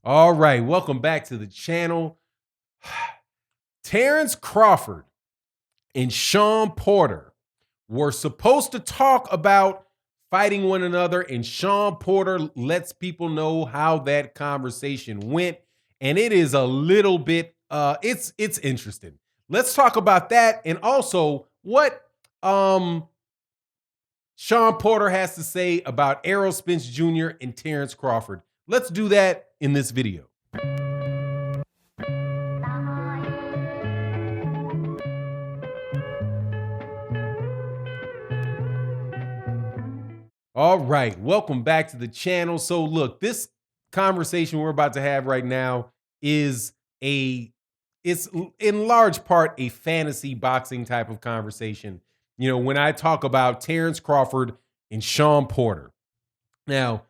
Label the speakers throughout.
Speaker 1: All right, welcome back to the channel. Terence Crawford and Shawn Porter were supposed to talk about fighting one another, and Shawn Porter lets people know how that conversation went, and it is a little bit it's interesting. Let's talk about that and also what um Shawn Porter has to say about Errol Spence Jr. and Terence Crawford. Let's do that in this video. All right, welcome back to the channel. So look, this conversation we're about to have right now is it's in large part a fantasy boxing type of conversation. You know, when I talk about Terence Crawford and Shawn Porter. Now,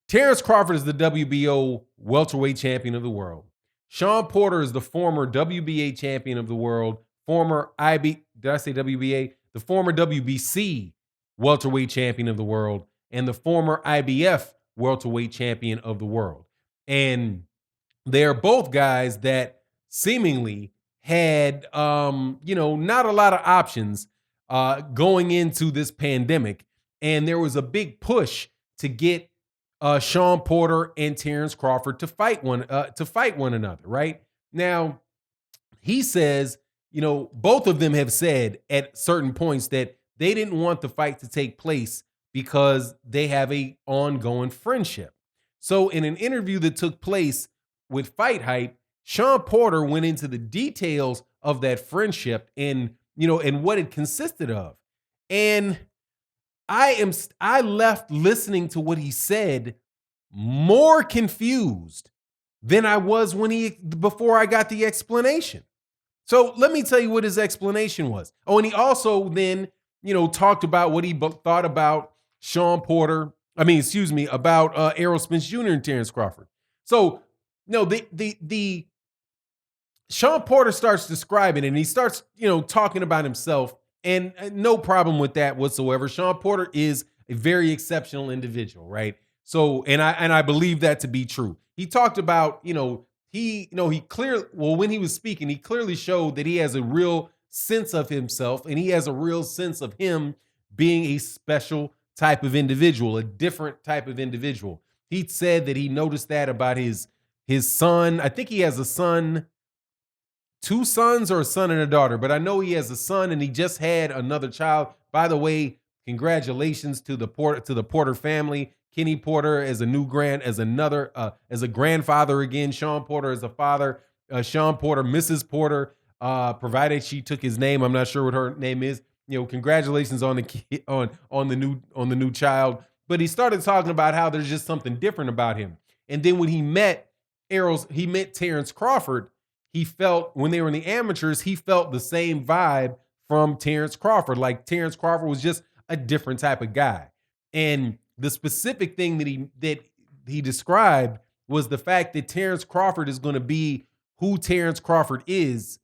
Speaker 1: Terence Crawford is the WBO welterweight champion of the world. Shawn Porter is the former WBA champion of the world, former did I say WBA? The former WBC welterweight champion of the world, and the former IBF welterweight champion of the world. And they're both guys that seemingly had not a lot of options going into this pandemic. And there was a big push to get Shawn Porter and Terence Crawford to fight one another. Right now, he says, both of them have said at certain points that they didn't want the fight to take place because they have a ongoing friendship. So, in an interview that took place with Fight Hype, Shawn Porter went into the details of that friendship and what it consisted of, and I left listening to what he said more confused than I was before I got the explanation. So let me tell you what his explanation was. Oh, and he also then, talked about what he thought about Shawn Porter. About Errol Spence Jr. and Terence Crawford. So no, the Shawn Porter starts describing it, and he starts, talking about himself, and no problem with that whatsoever. Shawn Porter is a very exceptional individual, right? So, and I believe that to be true. He talked about, when he was speaking, he clearly showed that he has a real sense of himself, and he has a real sense of him being a special type of individual, a different type of individual. He said that he noticed that about his son. I think he has a son, two sons, or a son and a daughter, but I know he has a son, and he just had another child. By the way, congratulations to the Porter family. Kenny Porter as a grandfather again. Shawn Porter as a father. Shawn Porter, Mrs. Porter, provided she took his name. I'm not sure what her name is. Congratulations on the kid, on the new child. But he started talking about how there's just something different about him. And then when he met Terence Crawford, he felt, when they were in the amateurs, he felt the same vibe from Terence Crawford. Like Terence Crawford was just a different type of guy. And the specific thing that he described was the fact that Terence Crawford is going to be who Terence Crawford is,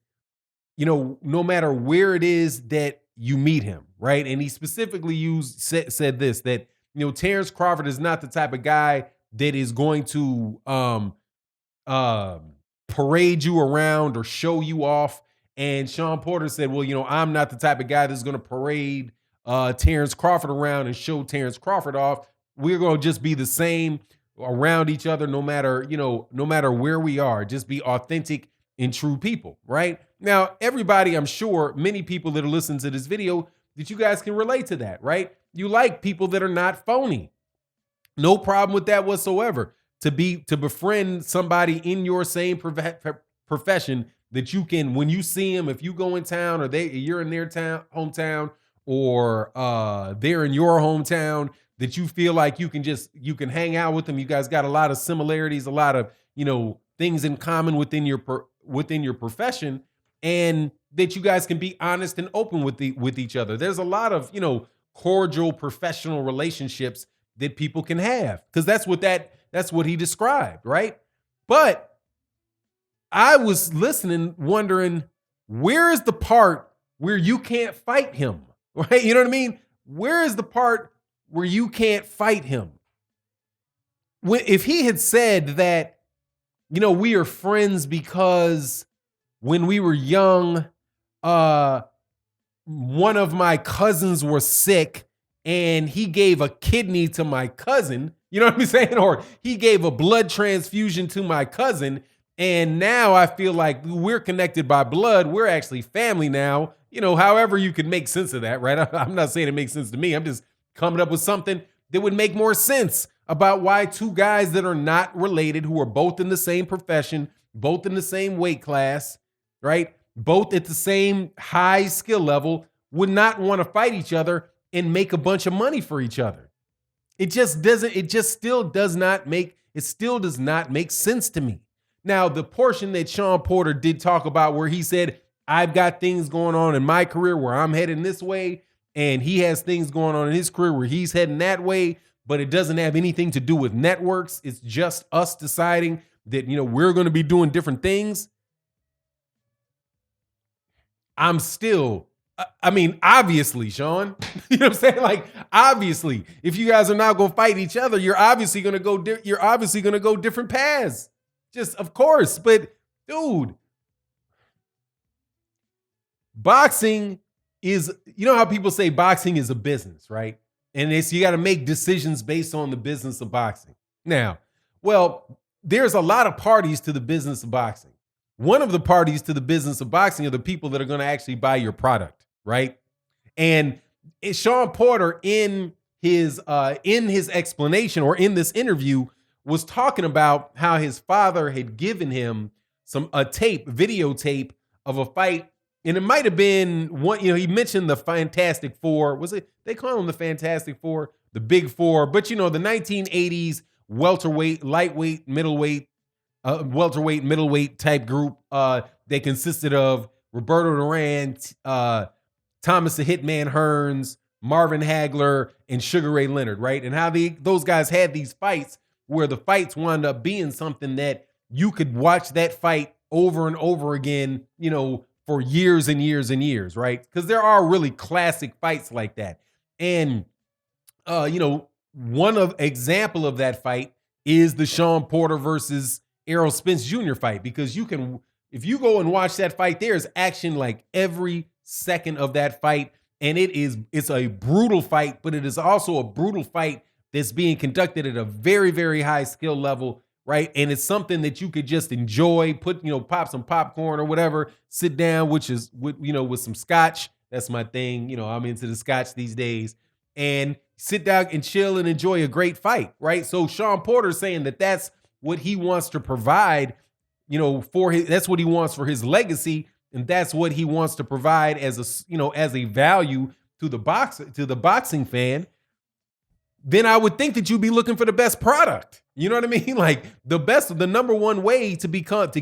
Speaker 1: no matter where it is that you meet him, right? And he specifically said this, that Terence Crawford is not the type of guy that is going to parade you around or show you off. And Shawn Porter said, well, I'm not the type of guy that's going to parade Terence Crawford around and show Terence Crawford off. We're going to just be the same around each other, no matter where we are. Just be authentic and true people, right? Now, everybody, I'm sure many people that are listening to this video, that you guys can relate to that, right? You like people that are not phony. No problem with that whatsoever. To befriend somebody in your same profession that you can, when you see them, if you go in town or you're in their hometown, or they're in your hometown, that you feel like you can hang out with them. You guys got a lot of similarities, a lot of things in common within your profession, and that you guys can be honest and open with each other. There's a lot of cordial professional relationships that people can have, because that's what he described, right? But I was listening, wondering, where is the part where you can't fight him, right? You know what I mean? Where is the part where you can't fight him? If he had said that we are friends because when we were young, uh, one of my cousins was sick and he gave a kidney to my cousin. You know what I'm saying? Or he gave a blood transfusion to my cousin. And now I feel like we're connected by blood. We're actually family now. However you can make sense of that, right? I'm not saying it makes sense to me. I'm just coming up with something that would make more sense about why two guys that are not related, who are both in the same profession, both in the same weight class, right? Both at the same high skill level, would not want to fight each other and make a bunch of money for each other. It still does not make sense to me. Now, the portion that Shawn Porter did talk about where he said, I've got things going on in my career where I'm heading this way, and he has things going on in his career where he's heading that way, but it doesn't have anything to do with networks. It's just us deciding that, we're going to be doing different things. I'm still, obviously, Shawn, you know what I'm saying? Like, obviously, if you guys are not going to fight each other, you're obviously going to go different paths. Just, of course. But dude, boxing is, how people say boxing is a business, right? And you got to make decisions based on the business of boxing. Now, well, there's a lot of parties to the business of boxing. One of the parties to the business of boxing are the people that are going to actually buy your product, right? And Shawn Porter in his explanation, or in this interview, was talking about how his father had given him a videotape of a fight. And it might have been one, he mentioned the Fantastic Four. Was it, they call them the Fantastic Four, the Big Four, but the 1980s welterweight, lightweight, middleweight, middleweight type group. They consisted of Roberto Duran, Thomas the Hitman Hearns, Marvin Hagler, and Sugar Ray Leonard, right? And how those guys had these fights where the fights wound up being something that you could watch that fight over and over again, for years and years and years, right? Because there are really classic fights like that. And one example of that fight is the Shawn Porter versus Errol Spence Jr. fight, because if you go and watch that fight, there's action like every second of that fight. And it's a brutal fight, but it is also a brutal fight that's being conducted at a very, very high skill level, right? And it's something that you could just enjoy, pop some popcorn or whatever, sit down, with some scotch. That's my thing. I'm into the scotch these days, and sit down and chill and enjoy a great fight, right? So Shawn Porter saying that that's what he wants to provide, that's what he wants for his legacy. And that's what he wants to provide as a value to the boxing fan. Then I would think that you'd be looking for the best product. You know what I mean? Like the number one way to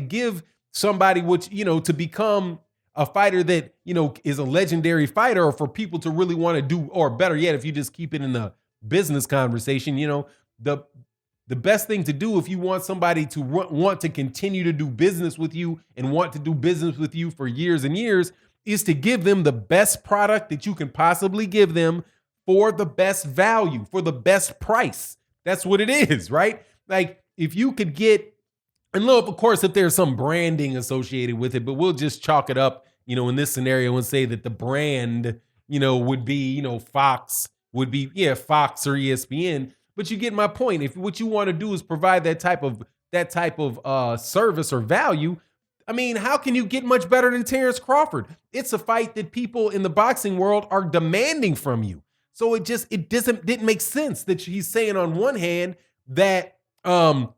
Speaker 1: give somebody to become a fighter that, is a legendary fighter, or for people to really want to do, or better yet, if you just keep it in the business conversation, the best thing to do if you want somebody to want to continue to do business with you and want to do business with you for years and years is to give them the best product that you can possibly give them for the best value, for the best price. That's what it is, right? Like if you could get, and look, of course, if there's some branding associated with it, but we'll just chalk it up, in this scenario and say that the brand, would be, Fox would be, Fox or ESPN. But you get my point. If what you want to do is provide that type of service or value, how can you get much better than Terence Crawford? It's a fight that people in the boxing world are demanding from you. So it didn't make sense that he's saying on one hand that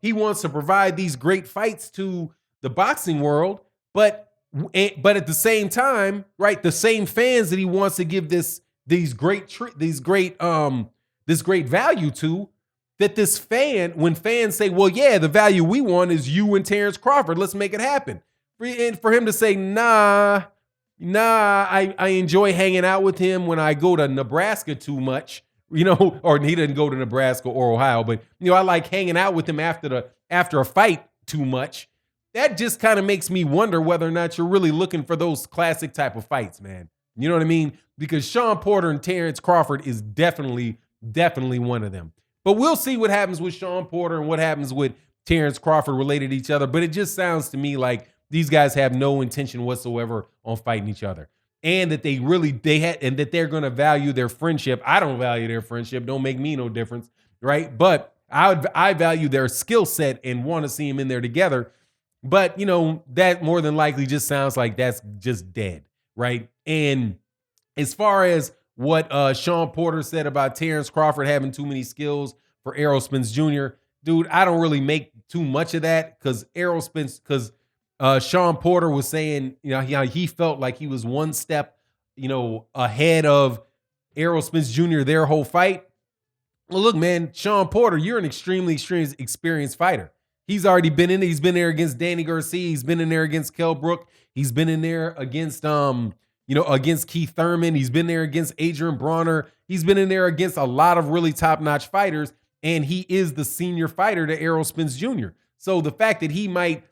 Speaker 1: he wants to provide these great fights to the boxing world, but at the same time, right, the same fans that he wants to give this great value to, that when fans say, well, yeah, the value we want is you and Terence Crawford, let's make it happen. And for him to say, nah, I enjoy hanging out with him when I go to Nebraska too much, or he didn't go to Nebraska or Ohio, but I like hanging out with him after a fight too much. That just kind of makes me wonder whether or not you're really looking for those classic type of fights, man. You know what I mean? Because Shawn Porter and Terence Crawford is definitely one of them. But we'll see what happens with Shawn Porter and what happens with Terence Crawford related to each other, but it just sounds to me like these guys have no intention whatsoever on fighting each other. And that and that they're going to value their friendship. I don't value their friendship. Don't make me no difference, right? But I value their skill set and want to see them in there together. But that more than likely just sounds like that's just dead, right? And as far as what Shawn Porter said about Terence Crawford having too many skills for Errol Spence Jr., dude, I don't really make too much of that because Shawn Porter was saying, he felt like he was one step, ahead of Errol Spence Jr. their whole fight. Well, look, man, Shawn Porter, you're an extremely experienced fighter. He's already been in. He's been there against Danny Garcia. He's been in there against Kell Brook. He's been in there against against Keith Thurman. He's been there against Adrian Bronner. He's been in there against a lot of really top-notch fighters, and he is the senior fighter to Errol Spence Jr. So the fact that he might,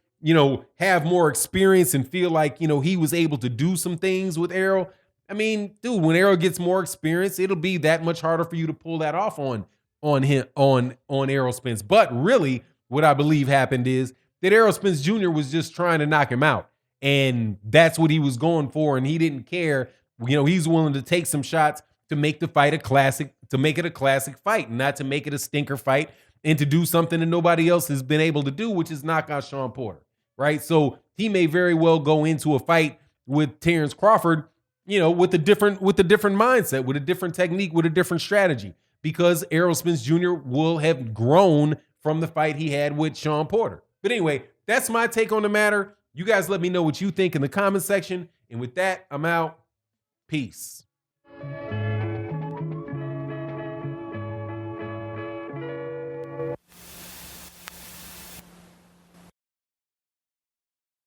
Speaker 1: have more experience and feel like, he was able to do some things with Errol. I mean, dude, when Errol gets more experience, it'll be that much harder for you to pull that off on Errol Spence. But really, what I believe happened is that Errol Spence Jr. was just trying to knock him out. And that's what he was going for. And he didn't care. He's willing to take some shots to make the fight a classic, to make it a classic fight, not to make it a stinker fight and to do something that nobody else has been able to do, which is knock out Shawn Porter, right? So he may very well go into a fight with Terence Crawford, with a different mindset, with a different technique, with a different strategy, because Errol Spence Jr. will have grown from the fight he had with Shawn Porter. But anyway, that's my take on the matter. You guys let me know what you think in the comment section. And with that, I'm out. Peace.